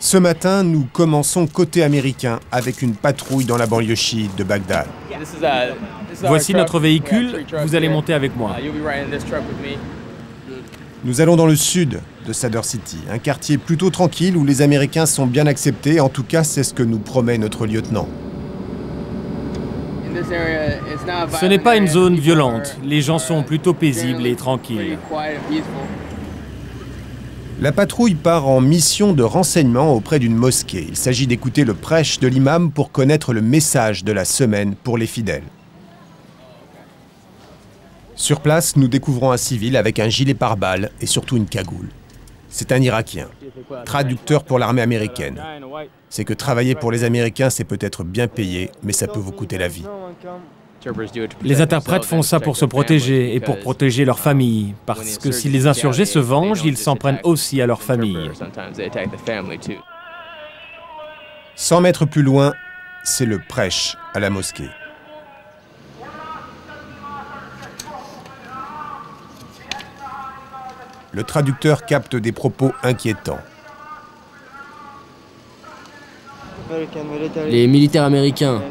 Ce matin, nous commençons côté américain avec une patrouille dans la banlieue chiite de Bagdad. Voici notre véhicule, vous allez monter avec moi. Nous allons dans le sud de Sadr City, un quartier plutôt tranquille où les Américains sont bien acceptés, en tout cas c'est ce que nous promet notre lieutenant. Ce n'est pas une zone violente, les gens sont plutôt paisibles et tranquilles. La patrouille part en mission de renseignement auprès d'une mosquée. Il s'agit d'écouter le prêche de l'imam pour connaître le message de la semaine pour les fidèles. Sur place, nous découvrons un civil avec un gilet pare-balles et surtout une cagoule. C'est un Irakien, traducteur pour l'armée américaine. C'est que travailler pour les Américains, c'est peut-être bien payé, mais ça peut vous coûter la vie. Les interprètes font ça pour se protéger et pour protéger leur famille, parce que si les insurgés se vengent, ils s'en prennent aussi à leur famille. 100 mètres plus loin, c'est le prêche à la mosquée. Le traducteur capte des propos inquiétants. Les militaires américains,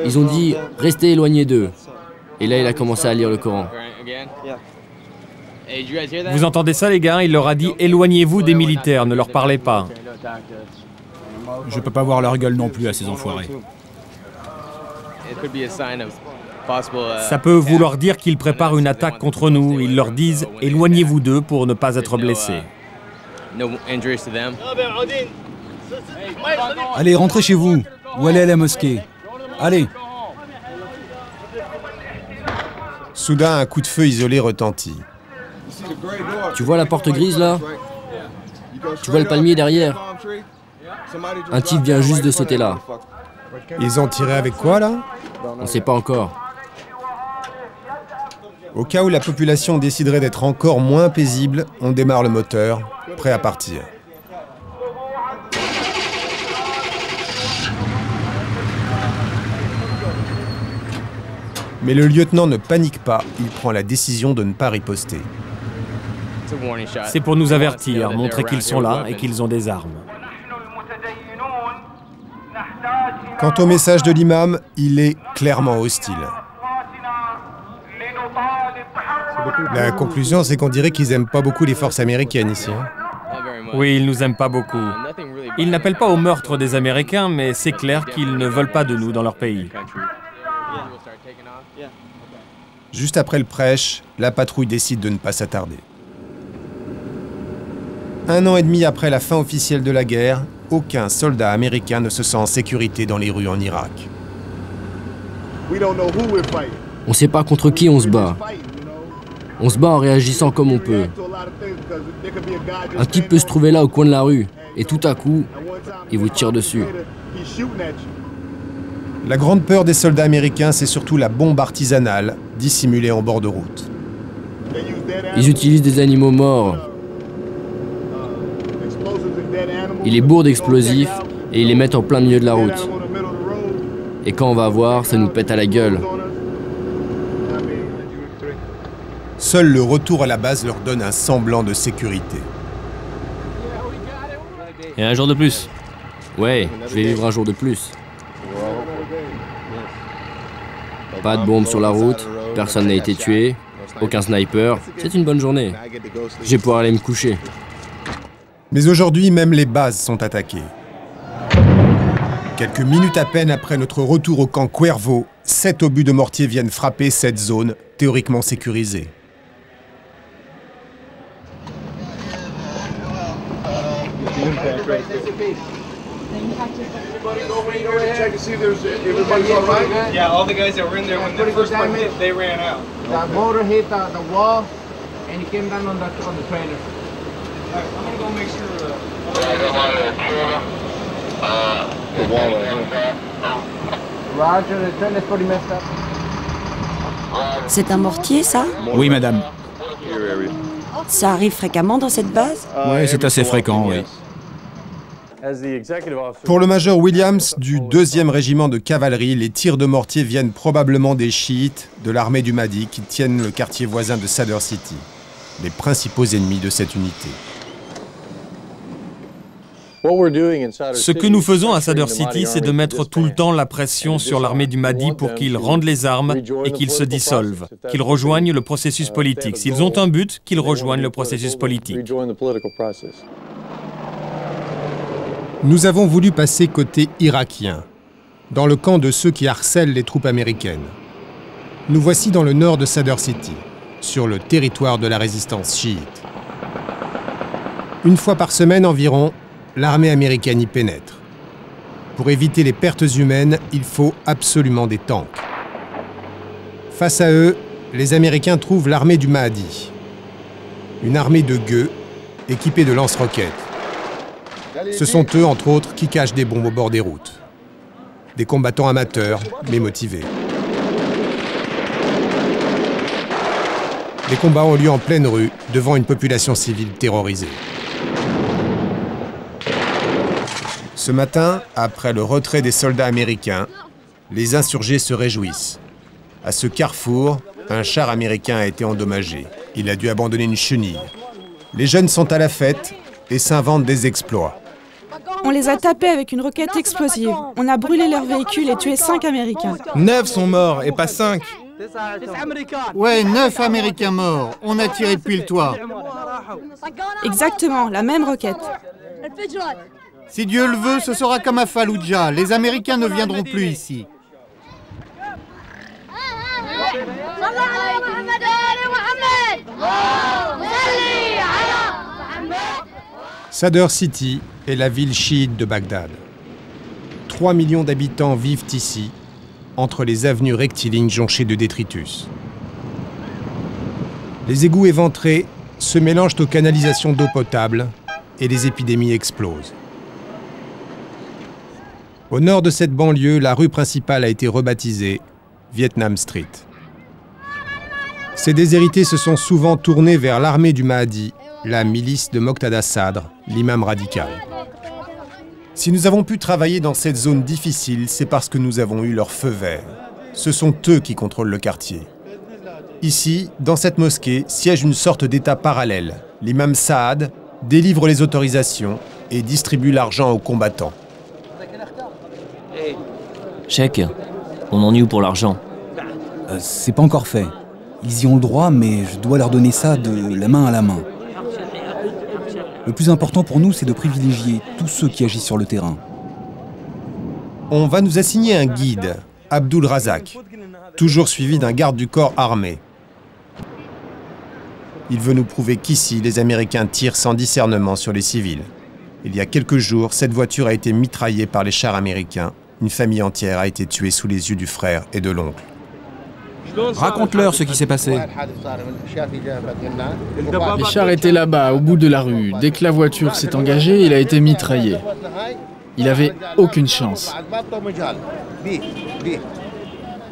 ils ont dit « restez éloignés d'eux ». Et là, il a commencé à lire le Coran. Vous entendez ça, les gars? Il leur a dit « éloignez-vous des militaires, ne leur parlez pas ». Je peux pas voir leur gueule non plus à ces enfoirés. Ça peut vouloir dire qu'ils préparent une attaque contre nous. Ils leur disent « éloignez-vous d'eux pour ne pas être blessés ». Allez, rentrez chez vous, ou allez à la mosquée. Allez. Soudain, un coup de feu isolé retentit. Tu vois la porte grise là? Tu vois le palmier derrière? Un type vient juste de sauter là. Ils ont tiré avec quoi, là? On ne sait pas encore. Au cas où la population déciderait d'être encore moins paisible, on démarre le moteur, prêt à partir. Mais le lieutenant ne panique pas, il prend la décision de ne pas riposter. C'est pour nous avertir, montrer qu'ils sont là et qu'ils ont des armes. Quant au message de l'imam, il est clairement hostile. La conclusion, c'est qu'on dirait qu'ils n'aiment pas beaucoup les forces américaines ici. Oui, ils nous aiment pas beaucoup. Ils n'appellent pas au meurtre des Américains, mais c'est clair qu'ils ne veulent pas de nous dans leur pays. Juste après le prêche, la patrouille décide de ne pas s'attarder. 1 an et demi après la fin officielle de la guerre, aucun soldat américain ne se sent en sécurité dans les rues en Irak. On ne sait pas contre qui on se bat. On se bat en réagissant comme on peut. Un type peut se trouver là au coin de la rue, et tout à coup, il vous tire dessus. La grande peur des soldats américains, c'est surtout la bombe artisanale, dissimulée en bord de route. Ils utilisent des animaux morts. Ils les bourrent d'explosifs et ils les mettent en plein milieu de la route. Et quand on va voir, ça nous pète à la gueule. Seul le retour à la base leur donne un semblant de sécurité. Et un jour de plus. Ouais, je vais vivre un jour de plus. Pas de bombe sur la route, personne n'a été tué, aucun sniper. C'est une bonne journée. Je vais pouvoir aller me coucher. Mais aujourd'hui, même les bases sont attaquées. Quelques minutes à peine après notre retour au camp Cuervo, 7 obus de mortier viennent frapper cette zone, théoriquement sécurisée. Yeah, all the guys that were in there when the first one hit, they ran out. The motor hit the wall and it came down on the trailer. I'm gonna go make sure Roger, the trailer's pretty messed up. C'est un mortier, ça? Oui, madame. Ça arrive fréquemment dans cette base? Oui, c'est assez fréquent, oui. Pour le major Williams du 2e régiment de cavalerie, les tirs de mortier viennent probablement des chiites de l'armée du Mahdi qui tiennent le quartier voisin de Sadr City, les principaux ennemis de cette unité. Ce que nous faisons à Sadr City, c'est de mettre tout le temps la pression sur l'armée du Mahdi pour qu'ils rendent les armes et qu'ils se dissolvent, qu'ils rejoignent le processus politique. S'ils ont un but, qu'ils rejoignent le processus politique. Nous avons voulu passer côté irakien, dans le camp de ceux qui harcèlent les troupes américaines. Nous voici dans le nord de Sadr City, sur le territoire de la résistance chiite. Une fois par semaine environ, l'armée américaine y pénètre. Pour éviter les pertes humaines, il faut absolument des tanks. Face à eux, les Américains trouvent l'armée du Mahdi. Une armée de gueux équipée de lance-roquettes. Ce sont eux, entre autres, qui cachent des bombes au bord des routes. Des combattants amateurs, mais motivés. Les combats ont lieu en pleine rue, devant une population civile terrorisée. Ce matin, après le retrait des soldats américains, les insurgés se réjouissent. À ce carrefour, un char américain a été endommagé. Il a dû abandonner une chenille. Les jeunes sont à la fête et s'inventent des exploits. On les a tapés avec une roquette explosive. On a brûlé leur véhicule et tué 5 Américains. 9 sont morts et pas 5. Ouais, 9 Américains morts. On a tiré depuis le toit. Exactement, la même roquette. Si Dieu le veut, ce sera comme à Fallujah. Les Américains ne viendront plus ici. Sadr City est la ville chiite de Bagdad. 3 millions d'habitants vivent ici, entre les avenues rectilignes jonchées de détritus. Les égouts éventrés se mélangent aux canalisations d'eau potable et les épidémies explosent. Au nord de cette banlieue, la rue principale a été rebaptisée Vietnam Street. Ces déshérités se sont souvent tournés vers l'armée du Mahdi, la milice de Moqtada Sadr, l'imam radical. Si nous avons pu travailler dans cette zone difficile, c'est parce que nous avons eu leur feu vert. Ce sont eux qui contrôlent le quartier. Ici, dans cette mosquée, siège une sorte d'état parallèle. L'imam Saad délivre les autorisations et distribue l'argent aux combattants. Cheikh, on en est où pour l'argent? C'est pas encore fait. Ils y ont le droit, mais je dois leur donner ça de la main à la main. Le plus important pour nous, c'est de privilégier tous ceux qui agissent sur le terrain. On va nous assigner un guide, Abdul Razak, toujours suivi d'un garde du corps armé. Il veut nous prouver qu'ici, les Américains tirent sans discernement sur les civils. Il y a quelques jours, cette voiture a été mitraillée par les chars américains. Une famille entière a été tuée sous les yeux du frère et de l'oncle. Raconte-leur ce qui s'est passé. Les chars étaient là-bas, au bout de la rue. Dès que la voiture s'est engagée, il a été mitraillé. Il avait aucune chance.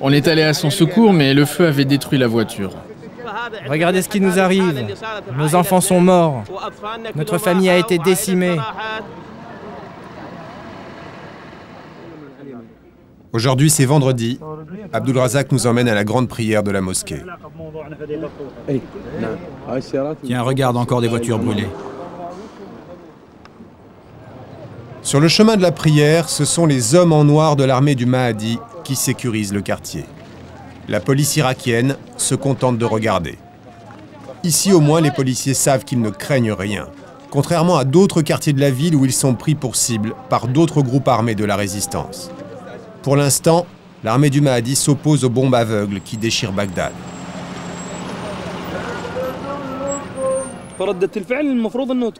On est allé à son secours, mais le feu avait détruit la voiture. Regardez ce qui nous arrive. Nos enfants sont morts. Notre famille a été décimée. Aujourd'hui, c'est vendredi. Abdul Razak nous emmène à la grande prière de la mosquée. Tiens, regarde encore des voitures brûlées. Sur le chemin de la prière, ce sont les hommes en noir de l'armée du Mahdi qui sécurisent le quartier. La police irakienne se contente de regarder. Ici, au moins, les policiers savent qu'ils ne craignent rien. Contrairement à d'autres quartiers de la ville où ils sont pris pour cible par d'autres groupes armés de la résistance. Pour l'instant, l'armée du Mahdi s'oppose aux bombes aveugles qui déchirent Bagdad.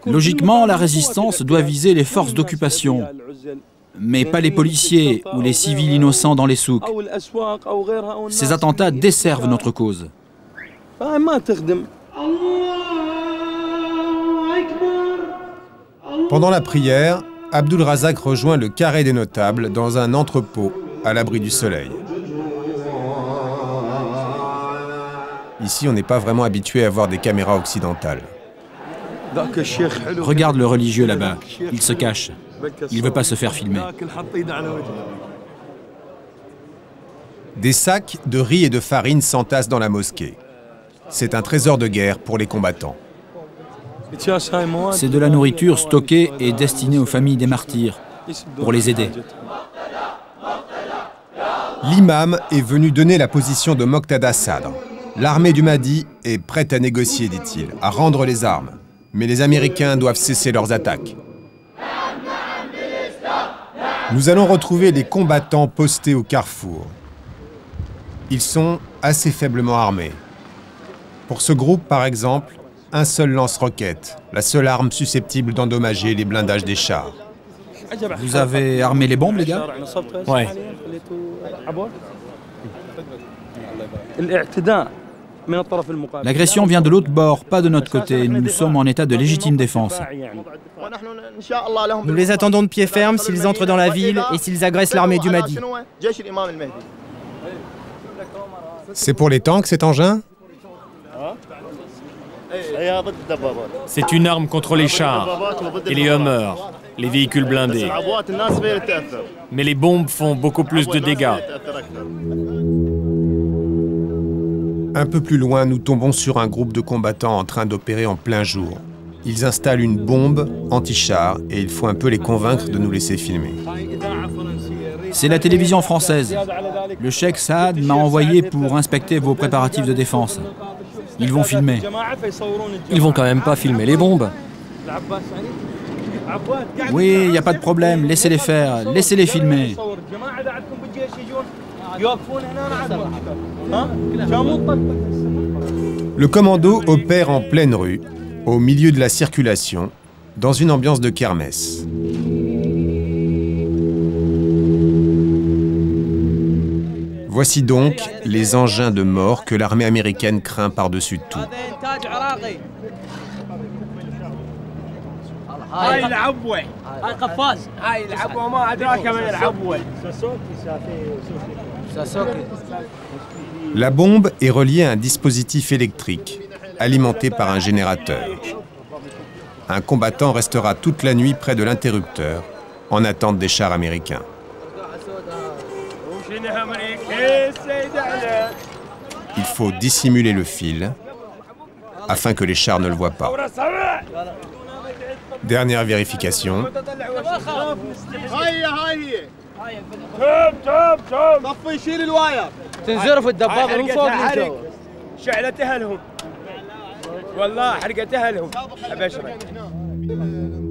Logiquement, la résistance doit viser les forces d'occupation, mais pas les policiers ou les civils innocents dans les souks. Ces attentats desservent notre cause. Pendant la prière, Abdul Razak rejoint le carré des notables dans un entrepôt à l'abri du soleil. Ici, on n'est pas vraiment habitué à voir des caméras occidentales. Regarde le religieux là-bas, il se cache. Il ne veut pas se faire filmer. Des sacs de riz et de farine s'entassent dans la mosquée. C'est un trésor de guerre pour les combattants. C'est de la nourriture stockée et destinée aux familles des martyrs, pour les aider. L'imam est venu donner la position de Moqtada Sadr. L'armée du Mahdi est prête à négocier, dit-il, à rendre les armes. Mais les Américains doivent cesser leurs attaques. Nous allons retrouver les combattants postés au carrefour. Ils sont assez faiblement armés. Pour ce groupe, par exemple, un seul lance-roquette, la seule arme susceptible d'endommager les blindages des chars. Vous avez armé les bombes, les gars? Ouais. L'agression vient de l'autre bord, pas de notre côté. Nous sommes en état de légitime défense. Nous les attendons de pied ferme s'ils entrent dans la ville et s'ils agressent l'armée du Mahdi. C'est pour les tanks, cet engin? C'est une arme contre les chars et les Hummers, les véhicules blindés. Mais les bombes font beaucoup plus de dégâts. Un peu plus loin, nous tombons sur un groupe de combattants en train d'opérer en plein jour. Ils installent une bombe anti-char et il faut un peu les convaincre de nous laisser filmer. C'est la télévision française. Le cheikh Saad m'a envoyé pour inspecter vos préparatifs de défense. Ils vont filmer. Ils vont quand même pas filmer les bombes. Oui, il n'y a pas de problème, laissez-les faire, laissez-les filmer. Le commando opère en pleine rue, au milieu de la circulation, dans une ambiance de kermesse. Voici donc les engins de mort que l'armée américaine craint par-dessus tout. La bombe est reliée à un dispositif électrique, alimenté par un générateur. Un combattant restera toute la nuit près de l'interrupteur, en attente des chars américains. Il faut dissimuler le fil, afin que les chars ne le voient pas. Dernière vérification.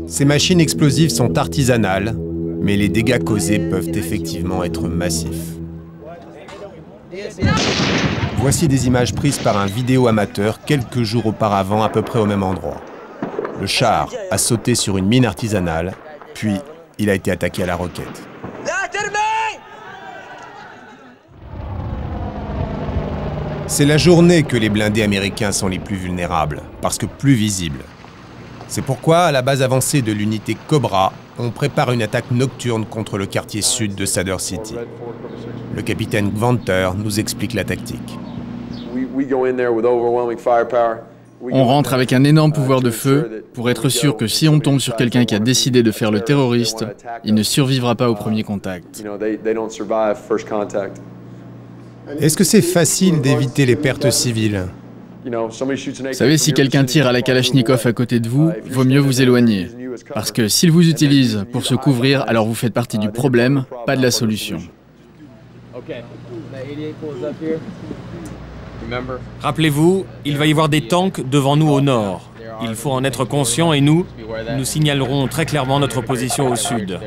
Ces machines explosives sont artisanales, mais les dégâts causés peuvent effectivement être massifs. Voici des images prises par un vidéo amateur quelques jours auparavant à peu près au même endroit. Le char a sauté sur une mine artisanale, puis il a été attaqué à la roquette. C'est la journée que les blindés américains sont les plus vulnérables, parce que plus visibles. C'est pourquoi, à la base avancée de l'unité Cobra, on prépare une attaque nocturne contre le quartier sud de Sadr City. Le capitaine Gvanter nous explique la tactique. On rentre avec un énorme pouvoir de feu pour être sûr que si on tombe sur quelqu'un qui a décidé de faire le terroriste, il ne survivra pas au premier contact. Est-ce que c'est facile d'éviter les pertes civiles? Vous savez, si quelqu'un tire à la Kalachnikov à côté de vous, vaut mieux vous éloigner. Parce que s'il vous utilise pour se couvrir, alors vous faites partie du problème, pas de la solution. Rappelez-vous, il va y avoir des tanks devant nous au nord. Il faut en être conscient et nous signalerons très clairement notre position au sud.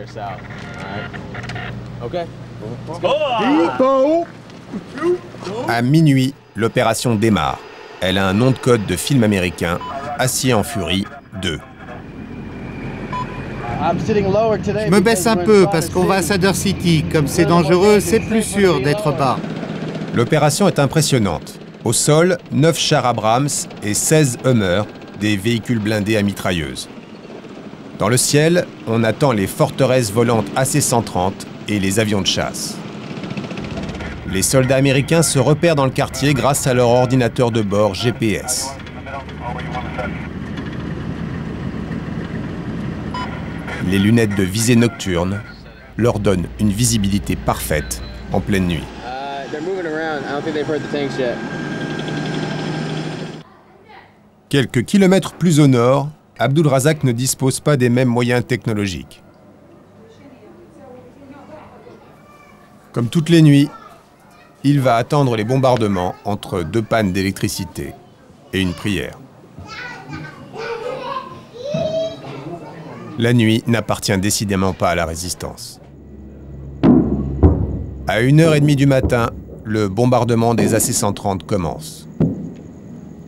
À minuit, l'opération démarre. Elle a un nom de code de film américain, Acier en furie 2. Je me baisse un peu parce qu'on va à Sadr City. Comme c'est dangereux, c'est plus sûr d'être bas. L'opération est impressionnante. Au sol, 9 chars Abrams et 16 Hummers, des véhicules blindés à mitrailleuses. Dans le ciel, on attend les forteresses volantes AC-130 et les avions de chasse. Les soldats américains se repèrent dans le quartier grâce à leur ordinateur de bord GPS. Les lunettes de visée nocturne leur donnent une visibilité parfaite en pleine nuit. Quelques kilomètres plus au nord, Abdul Razak ne dispose pas des mêmes moyens technologiques. Comme toutes les nuits, il va attendre les bombardements entre 2 pannes d'électricité et une prière. La nuit n'appartient décidément pas à la résistance. À 1h30 du matin, le bombardement des AC-130 commence.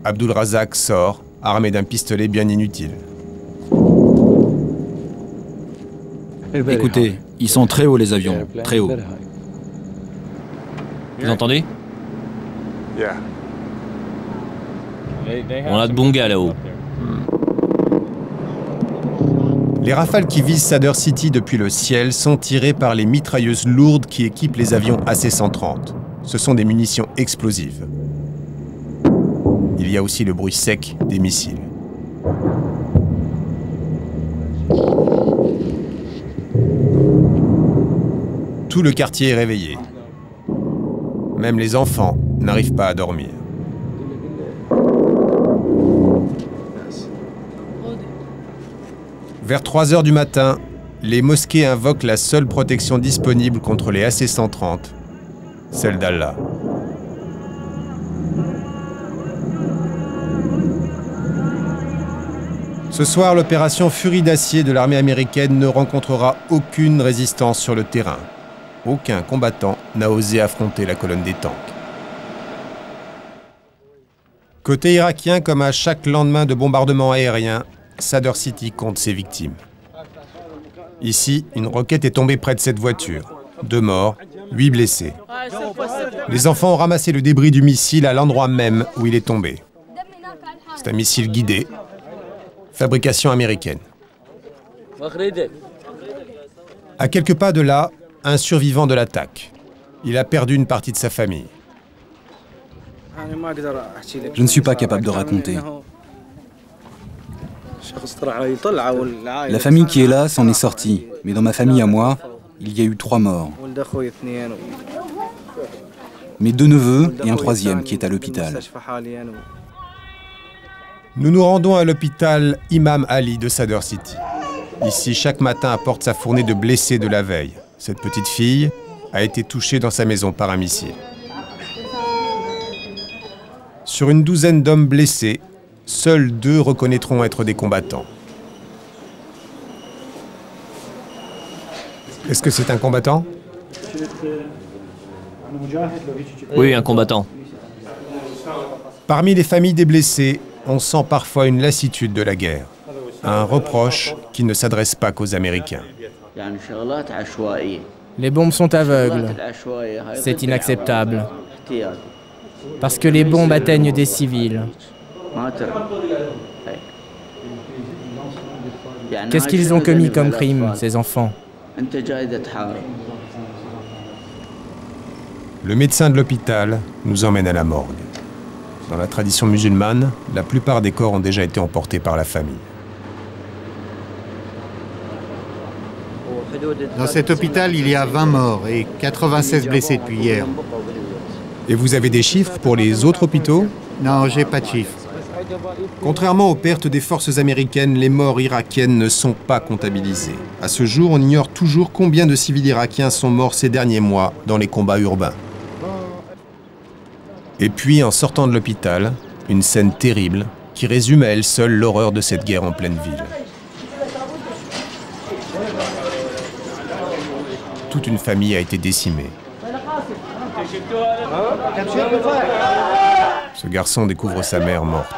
Abdul Razak sort, armé d'un pistolet bien inutile. Écoutez, ils sont très hauts les avions, très hauts. Vous entendez? On a de bons gars là-haut. Les rafales qui visent Sadr City depuis le ciel sont tirées par les mitrailleuses lourdes qui équipent les avions AC-130. Ce sont des munitions explosives. Il y a aussi le bruit sec des missiles. Tout le quartier est réveillé. Même les enfants n'arrivent pas à dormir. Vers 3 heures du matin, les mosquées invoquent la seule protection disponible contre les AC-130, celle d'Allah. Ce soir, l'opération Furie d'acier de l'armée américaine ne rencontrera aucune résistance sur le terrain. Aucun combattant n'a osé affronter la colonne des tanks. Côté irakien, comme à chaque lendemain de bombardement aérien, Sadr City compte ses victimes. Ici, une roquette est tombée près de cette voiture. 2 morts, 8 blessés. Les enfants ont ramassé le débris du missile à l'endroit même où il est tombé. C'est un missile guidé, fabrication américaine. À quelques pas de là, un survivant de l'attaque. Il a perdu une partie de sa famille. Je ne suis pas capable de raconter. La famille qui est là s'en est sortie, mais dans ma famille à moi, il y a eu 3 morts. Mes 2 neveux et un 3e qui est à l'hôpital. Nous nous rendons à l'hôpital Imam Ali de Sadr City. Ici, chaque matin apporte sa fournée de blessés de la veille. Cette petite fille a été touchée dans sa maison par un missile. Sur une douzaine d'hommes blessés, seuls 2 reconnaîtront être des combattants. Est-ce que c'est un combattant? Oui, un combattant. Parmi les familles des blessés, on sent parfois une lassitude de la guerre. Un reproche qui ne s'adresse pas qu'aux Américains. Les bombes sont aveugles. C'est inacceptable. Parce que les bombes atteignent des civils. Qu'est-ce qu'ils ont commis comme crime, ces enfants? Le médecin de l'hôpital nous emmène à la morgue. Dans la tradition musulmane, la plupart des corps ont déjà été emportés par la famille. Dans cet hôpital, il y a 20 morts et 96 blessés depuis hier. Et vous avez des chiffres pour les autres hôpitaux? Non, j'ai pas de chiffres. Contrairement aux pertes des forces américaines, les morts irakiennes ne sont pas comptabilisées. À ce jour, on ignore toujours combien de civils irakiens sont morts ces derniers mois dans les combats urbains. Et puis, en sortant de l'hôpital, une scène terrible qui résume à elle seule l'horreur de cette guerre en pleine ville. Toute une famille a été décimée. Ce garçon découvre sa mère morte.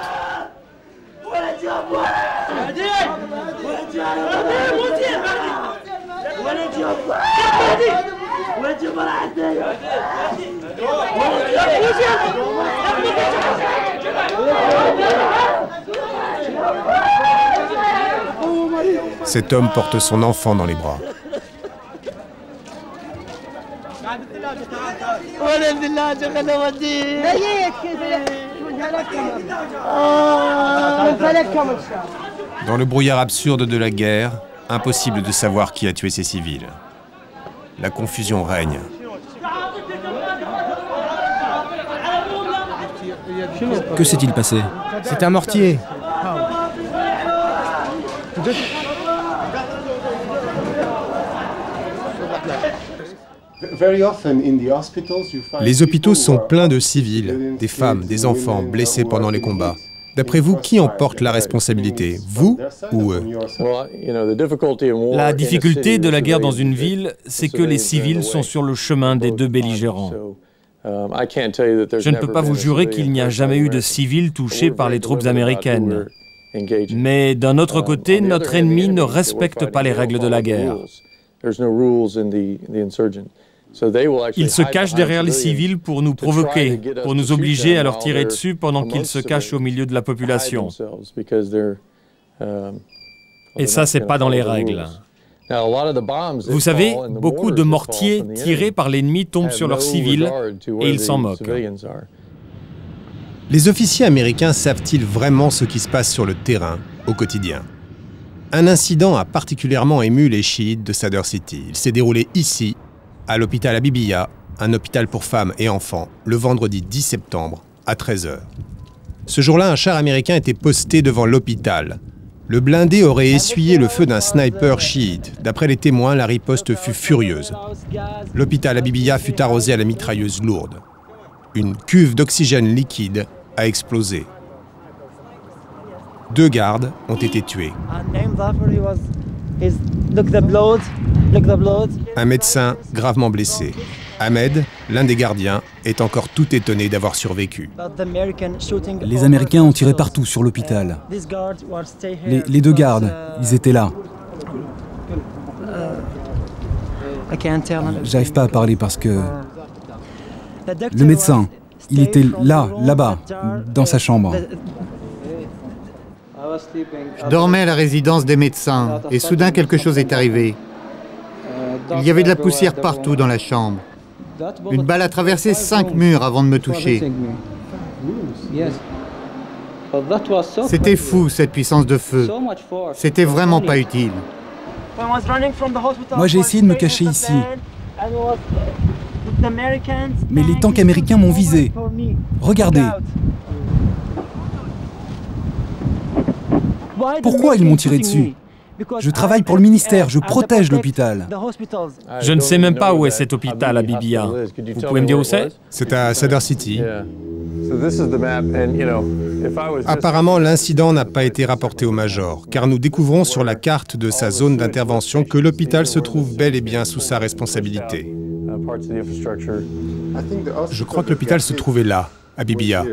Cet homme porte son enfant dans les bras. Dans le brouillard absurde de la guerre, impossible de savoir qui a tué ces civils. La confusion règne. Que s'est-il passé? C'est un mortier. Les hôpitaux sont pleins de civils, des femmes, des enfants blessés pendant les combats. D'après vous, qui en porte la responsabilité, vous ou eux? La difficulté de la guerre dans une ville, c'est que les civils sont sur le chemin des deux belligérants. Je ne peux pas vous jurer qu'il n'y a jamais eu de civils touchés par les troupes américaines. Mais d'un autre côté, notre ennemi ne respecte pas les règles de la guerre. Ils se cachent derrière les civils pour nous provoquer, pour nous obliger à leur tirer dessus pendant qu'ils se cachent au milieu de la population. Et ça, c'est pas dans les règles. Vous savez, beaucoup de mortiers tirés par l'ennemi tombent sur leurs civils et ils s'en moquent. Les officiers américains savent-ils vraiment ce qui se passe sur le terrain, au quotidien? Un incident a particulièrement ému les chiites de Sadr City. Il s'est déroulé ici, à l'hôpital Habibiya, un hôpital pour femmes et enfants, le vendredi 10 septembre, à 13 h. Ce jour-là, un char américain était posté devant l'hôpital. Le blindé aurait essuyé le feu d'un sniper chiite. D'après les témoins, la riposte fut furieuse. L'hôpital Habibiya fut arrosé à la mitrailleuse lourde. Une cuve d'oxygène liquide a explosé. 2 gardes ont été tués. Un médecin gravement blessé. Ahmed, l'un des gardiens, est encore tout étonné d'avoir survécu. Les Américains ont tiré partout sur l'hôpital. Les 2 gardes, ils étaient là. J'arrive pas à parler parce que... Le médecin, il était là-bas, dans sa chambre. Je dormais à la résidence des médecins et soudain quelque chose est arrivé. Il y avait de la poussière partout dans la chambre. Une balle a traversé 5 murs avant de me toucher. C'était fou cette puissance de feu. C'était vraiment pas utile. Moi j'ai essayé de me cacher ici. Mais les tanks américains m'ont visé. Regardez. Pourquoi ils m'ont tiré dessus? Je travaille pour le ministère, je protège l'hôpital. Je ne sais même pas où est cet hôpital à Habibiya. Vous pouvez me dire où c'est? C'est à Sadr City. Apparemment, l'incident n'a pas été rapporté au major, car nous découvrons sur la carte de sa zone d'intervention que l'hôpital se trouve bel et bien sous sa responsabilité. Je crois que l'hôpital se trouvait là, à Habibiya.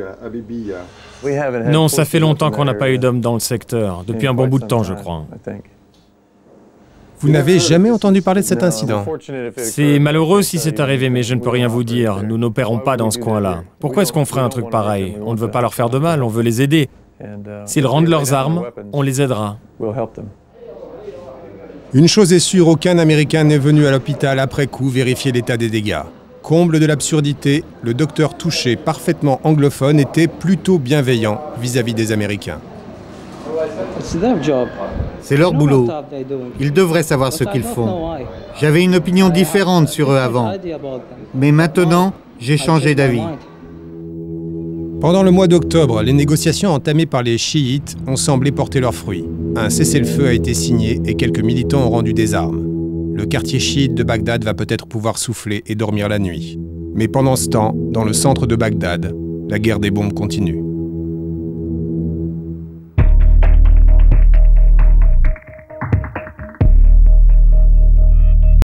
Non, ça fait longtemps qu'on n'a pas eu d'hommes dans le secteur, depuis un bon bout de temps, je crois. Vous n'avez jamais entendu parler de cet incident? C'est malheureux si c'est arrivé, mais je ne peux rien vous dire. Nous n'opérons pas dans ce coin-là. Pourquoi est-ce qu'on ferait un truc pareil? On ne veut pas leur faire de mal, on veut les aider. S'ils rendent leurs armes, on les aidera. Une chose est sûre, aucun Américain n'est venu à l'hôpital après coup vérifier l'état des dégâts. Comble de l'absurdité, le docteur touché, parfaitement anglophone, était plutôt bienveillant vis-à-vis des Américains. C'est leur boulot. Ils devraient savoir ce qu'ils font. J'avais une opinion différente sur eux avant. Mais maintenant, j'ai changé d'avis. Pendant le mois d'octobre, les négociations entamées par les chiites ont semblé porter leurs fruits. Un cessez-le-feu a été signé et quelques militants ont rendu des armes. Le quartier chiite de Bagdad va peut-être pouvoir souffler et dormir la nuit. Mais pendant ce temps, dans le centre de Bagdad, la guerre des bombes continue.